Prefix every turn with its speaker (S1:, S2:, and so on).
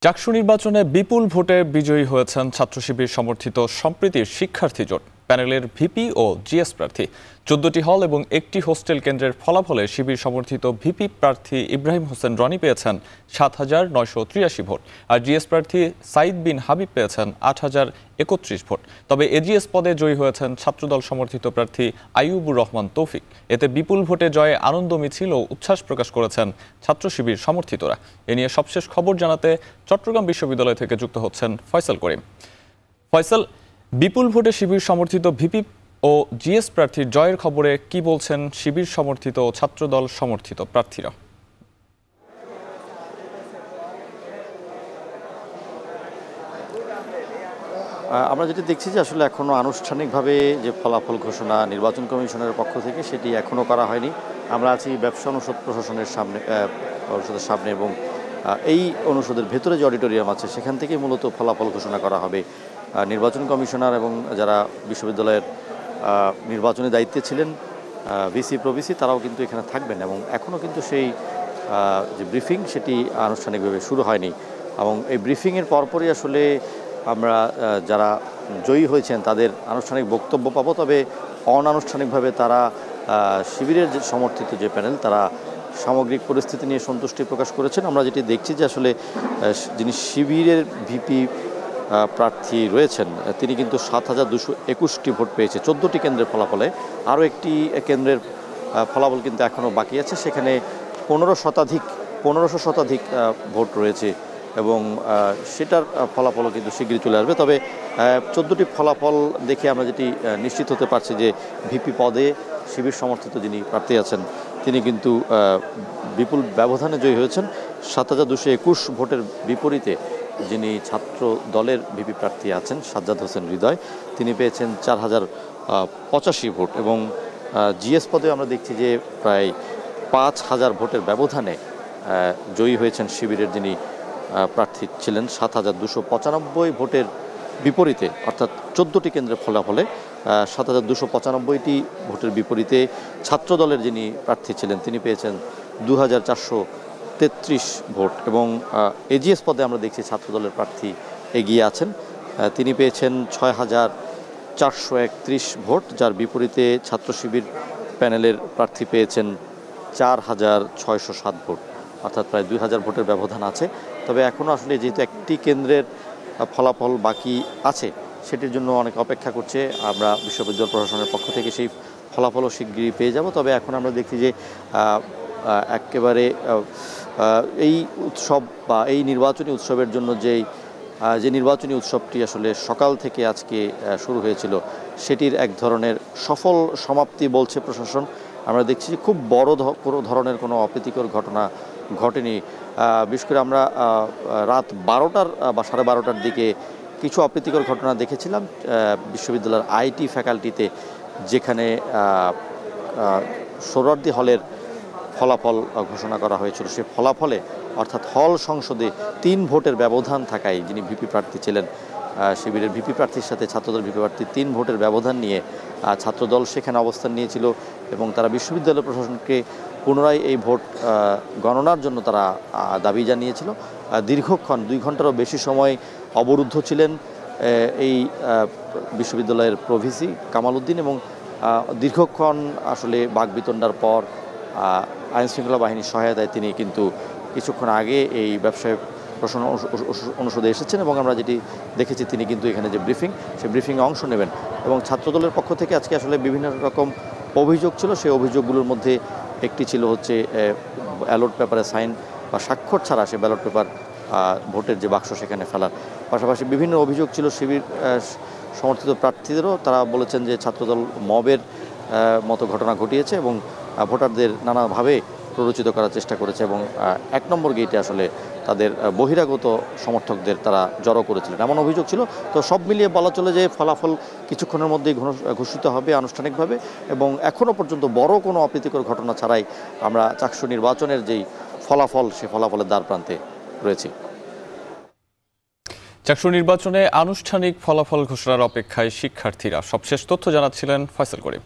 S1: চাকসু নির্বাচনে বিপুল ভোটে বিজয়ী হয়েছেন ছাত্র শিবির সমর্থিত সম্প্রীতির শিক্ষার্থী জোট। প্যানেলের ভিপি ও জিএস প্রার্থী ১৪টি হল এবং একটি হোস্টেল কেন্দ্রের ফলাফলে শিবির সমর্থিত ভিপি প্রার্থী ইব্রাহিম হোসেন রনি পেয়েছেন ৭,৯৮৩ ভোট, আর জিএস প্রার্থী সাইদ বিন হাবিব পেয়েছেন ৮,০৩১ ভোট। তবে এজিএস পদে জয়ী হয়েছেন ছাত্রদল সমর্থিত প্রার্থী আইয়ুবুর রহমান তৌফিক। এতে বিপুল ভোটে জয়ে আনন্দ মিছিল ও উচ্ছ্বাস প্রকাশ করেছেন ছাত্র শিবির সমর্থিতরা। এ নিয়ে সবশেষ খবর জানাতে চট্টগ্রাম বিশ্ববিদ্যালয় থেকে যুক্ত হচ্ছেন ফয়সাল করিম। ফয়সাল, বিপুল ভোটে শিবির সমর্থিত ভিপি ও জিএস প্রার্থীর জয়ের খবরে কি বলছেন শিবির সমর্থিত ও ছাত্রদল সমর্থিত প্রার্থীরা?
S2: আমরা যেটি দেখছি যে আসলে এখনো আনুষ্ঠানিকভাবে যে ফলাফল ঘোষণা নির্বাচন কমিশনের পক্ষ থেকে সেটি এখনো করা হয়নি। আমরা আছি ব্যবসা অনুষদ প্রশাসনের সামনে এবং এই অনুষদের ভেতরে যে অডিটোরিয়াম আছে সেখান থেকেই মূলত ফলাফল ঘোষণা করা হবে। নির্বাচন কমিশনার এবং যারা বিশ্ববিদ্যালয়ের নির্বাচনী দায়িত্বে ছিলেন ভিসি প্রভিসি তারাও কিন্তু এখানে থাকবেন এবং এখনও কিন্তু সেই যে ব্রিফিং সেটি আনুষ্ঠানিকভাবে শুরু হয়নি এবং এই ব্রিফিংয়ের পরপরই আসলে আমরা যারা জয়ী হয়েছেন তাদের আনুষ্ঠানিক বক্তব্য পাবো। তবে অনানুষ্ঠানিকভাবে তারা শিবিরের যে সমর্থিত যে প্যানেল তারা সামগ্রিক পরিস্থিতি নিয়ে সন্তুষ্টি প্রকাশ করেছেন। আমরা যেটি দেখছি যে আসলে যিনি শিবিরের ভিপি প্রার্থী রয়েছেন তিনি কিন্তু ৭,২২১টি ভোট পেয়েছে ১৪টি কেন্দ্রের ফলাফলে। আরও একটি কেন্দ্রের ফলাফল কিন্তু এখনও বাকি আছে, সেখানে ১৫০০ শতাধিক ভোট রয়েছে এবং সেটার ফলাফলও কিন্তু শীঘ্রই চলে আসবে। তবে ১৪টি ফলাফল দেখে আমরা যেটি নিশ্চিত হতে পারছি যে ভিপি পদে শিবির সমর্থিত যিনি প্রার্থী আছেন তিনি কিন্তু বিপুল ব্যবধানে জয়ী হয়েছেন। ৭,২২১ ভোটের বিপরীতে যিনি ছাত্র দলের ভিপি প্রার্থী আছেন সাজ্জাদ হোসেন হৃদয় তিনি পেয়েছেন ৪,০৮৫ ভোট এবং জিএস পদে আমরা দেখছি যে প্রায় ৫,০০০ ভোটের ব্যবধানে জয়ী হয়েছেন শিবিরের যিনি প্রার্থী ছিলেন ৭,২৯৫ ভোটের বিপরীতে, অর্থাৎ ১৪টি কেন্দ্রের ফলাফলে ৭,২৯৫টি ভোটের বিপরীতে ছাত্র দলের যিনি প্রার্থী ছিলেন তিনি পেয়েছেন ২,৪৩৩ ভোট এবং এজিএস পদে আমরা দেখছি ছাত্র দলের প্রার্থী এগিয়ে আছেন, তিনি পেয়েছেন ৬,৪৩১ ভোট, যার বিপরীতে ছাত্র শিবির প্যানেলের প্রার্থী পেয়েছেন ৪,৬০৭ ভোট, অর্থাৎ প্রায় ২,০০০ ভোটের ব্যবধান আছে। তবে এখনও আসলে যেহেতু একটি কেন্দ্রের ফলাফল বাকি আছে সেটির জন্য অনেক অপেক্ষা করছে। আমরা বিশ্ববিদ্যালয় প্রশাসনের পক্ষ থেকে সেই ফলাফলও শীঘ্রই পেয়ে যাব। তবে এখন আমরা দেখছি যে একেবারে এই উৎসব বা এই নির্বাচনী উৎসবের জন্য যে নির্বাচনী উৎসবটি আসলে সকাল থেকে আজকে শুরু হয়েছিল সেটির এক ধরনের সফল সমাপ্তি বলছে প্রশাসন। আমরা দেখছি যে খুব বড় ধরনের কোনো অপ্রীতিকর ঘটনা ঘটেনি। বিশেষ করে আমরা রাত ১২টার বা ১২:৩০টার দিকে কিছু অপ্রীতিকর ঘটনা দেখেছিলাম বিশ্ববিদ্যালয়ের আইটি ফ্যাকাল্টিতে, যেখানে সোহরাওয়ার্দী হলের ফলাফল ঘোষণা করা হয়েছিল। সে ফলাফলে অর্থাৎ হল সংসদে ৩ ভোটের ব্যবধান থাকায় যিনি ভিপি প্রার্থী ছিলেন শিবিরের ভিপি প্রার্থীর সাথে ছাত্রদল ভিপি প্রার্থী ৩ ভোটের ব্যবধান নিয়ে ছাত্রদল সেখানে অবস্থান নিয়েছিল এবং তারা বিশ্ববিদ্যালয় প্রশাসনকে পুনরায় এই ভোট গণনার জন্য তারা দাবি জানিয়েছিল। দীর্ঘক্ষণ ২ ঘন্টারও বেশি সময় অবরুদ্ধ ছিলেন এই বিশ্ববিদ্যালয়ের প্রভিসি কামাল উদ্দিন এবং দীর্ঘক্ষণ আসলে বাকবিতণ্ডার পর আইনশৃঙ্খলা বাহিনীর সহায়তায় তিনি কিন্তু কিছুক্ষণ আগে এই ব্যবসায় প্রশাসন অনুষদে এসেছেন এবং আমরা যেটি দেখেছি তিনি কিন্তু এখানে যে ব্রিফিং সেই ব্রিফিংয়ে অংশ নেবেন এবং ছাত্রদলের পক্ষ থেকে আজকে আসলে বিভিন্ন রকম অভিযোগ ছিল। সেই অভিযোগগুলোর মধ্যে একটি ছিল হচ্ছে ব্যালট পেপারে সাইন বা স্বাক্ষর ছাড়া সে ব্যালট পেপার ভোটের যে বাক্স সেখানে ফেলার পাশাপাশি বিভিন্ন অভিযোগ ছিল শিবির সমর্থিত প্রার্থীদেরও। তারা বলেছেন যে ছাত্রদল মবের মতো ঘটনা ঘটিয়েছে এবং ভোটারদের নানাভাবে প্ররোচিত করার চেষ্টা করেছে এবং ১ নম্বর গেটে আসলে তাদের বহিরাগত সমর্থকদের তারা জড়ো করেছিলেন এমন অভিযোগ ছিল। তো সব মিলিয়ে বলা চলে যে ফলাফল কিছুক্ষণের মধ্যেই ঘোষিত হবে আনুষ্ঠানিকভাবে এবং এখনও পর্যন্ত বড় কোনো অপ্রীতিকর ঘটনা ছাড়াই আমরা চাকসু নির্বাচনের যেই ফলাফল সে ফলাফলের দ্বারপ্রান্তে রয়েছি।
S1: চাকসু নির্বাচনে আনুষ্ঠানিক ফলাফল ঘোষণার অপেক্ষায় শিক্ষার্থীরা। সবশেষ তথ্য জানাচ্ছিলেন ফয়সাল করিম।